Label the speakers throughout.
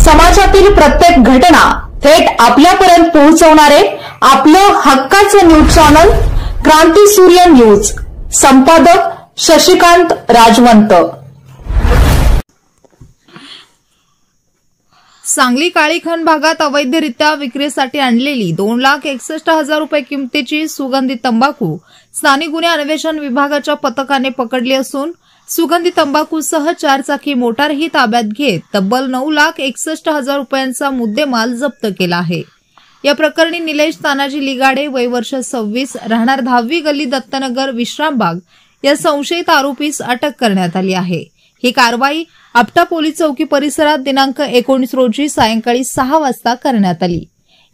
Speaker 1: समाजातील प्रत्येक घटना थेट आपल्यापर्यंत पोहोचवणारे आपलं हक्काचं न्यूज चॅनल क्रांती सूर्य न्यूज। संपादक शशिकांत राजवंत।
Speaker 2: सांगली काळीखण भागात अवैधरित्या विक्रीसाठी आणलेली 2,61,000 रुपये किमतीची सुगंधी तंबाखू स्थानिक गुन्हे अन्वेषण विभागाच्या पथकाने पकडली असून सुगंधी तंबाखूसह 4 चाकी मोटारही ताब्यात घेत तब्बल 9,61,000 रुपयांचा मुद्देमाल जप्त केला आहे। या प्रकरणी निलेश तानाजी लिगाडे वय वर्ष 26 राहणार 10वी गल्ली दत्तनगर विश्रामबाग या संशयित आरोपीस अटक करण्यात आली आहे। ही कारवाई आपटा पोलीस चौकी परिसरात दिनांक 19 रोजी सायंकाळी 6 वाजता करण्यात आली।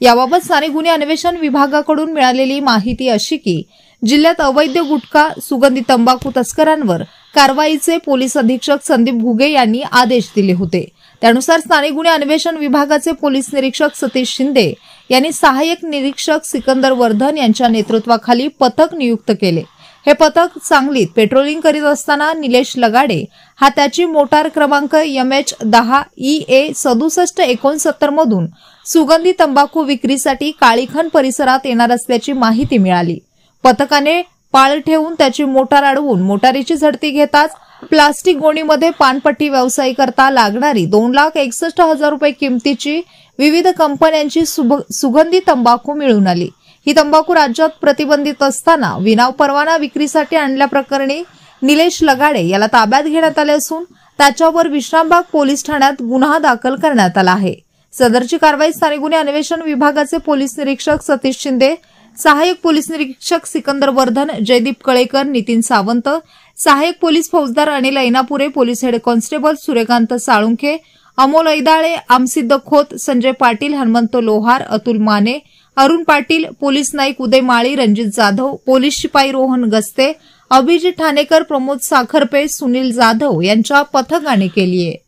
Speaker 2: याबाबत स्थानिक गुन्हे अन्वेषण विभागाकडून मिळालेली माहिती अशी की जिल्ह्यात अवैध गुटखा सुगंधी तंबाखू तस्करांवर कारवाईचे पोलीस अधीक्षक संदीप घुगे यांनी आदेश दिले होते। त्यानुसार स्थानिक गुन्हे अन्वेषण विभागाचे पोलीस निरीक्षक सतीश शिंदे यांनी सहाय्यक निरीक्षक सिकंदर वर्धन यांच्या नेतृत्वाखाली पथक नियुक्त केले। हे पथक सांगलीत पेट्रोलिंग करीत असताना निलेश लगाडे हा त्याची मोटार क्रमांक MH10 EA 6769 मधून सुगंधी तंबाखू विक्रीसाठी काळीखण परिसरात येणार असल्याची माहिती मिळाली। पथकाने पाळ ठेवून त्याची मोटार अडवून मोटारीची झडती घेताच प्लास्टिक गोणीमध्ये पानपट्टी व्यवसाय करता लागणारी 2,61,000 रुपये किमतीची विविध कंपन्यांची सुगंधी तंबाखू मिळून आली। ही तंबाखू राज्यात प्रतिबंधित असताना विना परवाना विक्रीसाठी आणल्याप्रकरणी निलेश लगाडे याला ताब्यात घेण्यात आले असून त्याच्यावर विश्रामबाग पोलीस ठाण्यात गुन्हा दाखल करण्यात आला आहे। सदरची कारवाई स्थानिक गुन्हे अन्वेषण विभागाचे पोलीस निरीक्षक सतीश शिंदे, सहाय्यक पोलीस निरीक्षक सिकंदर वर्धन, जयदीप कळेकर, नितीन सावंत, सहाय्यक पोलीस फौजदार Anil Ainapure, police head constable Suryakant Salunkhe, Amol Aidale, Amsiddha Khot, Sanjay Patil, Hanumant Lohar, Atul Mane, Arun Patil, police नाईक उदय माळी, रणजित जाधव, पोलीस शिपाई रोहन गस्ते, अभिजित ठाणेकर, प्रमोद साखरपे, सुनील जाधव यांच्या पथकाने केली आहे।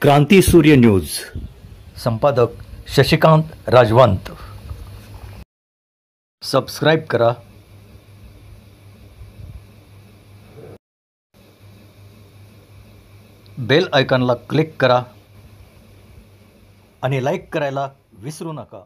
Speaker 3: क्रांती सूर्य न्यूज। संपादक शशिकांत राजवंत। सबस्क्राइब करा, बेल आयकॉनला क्लिक करा आणि लाईक करायला विसरू नका।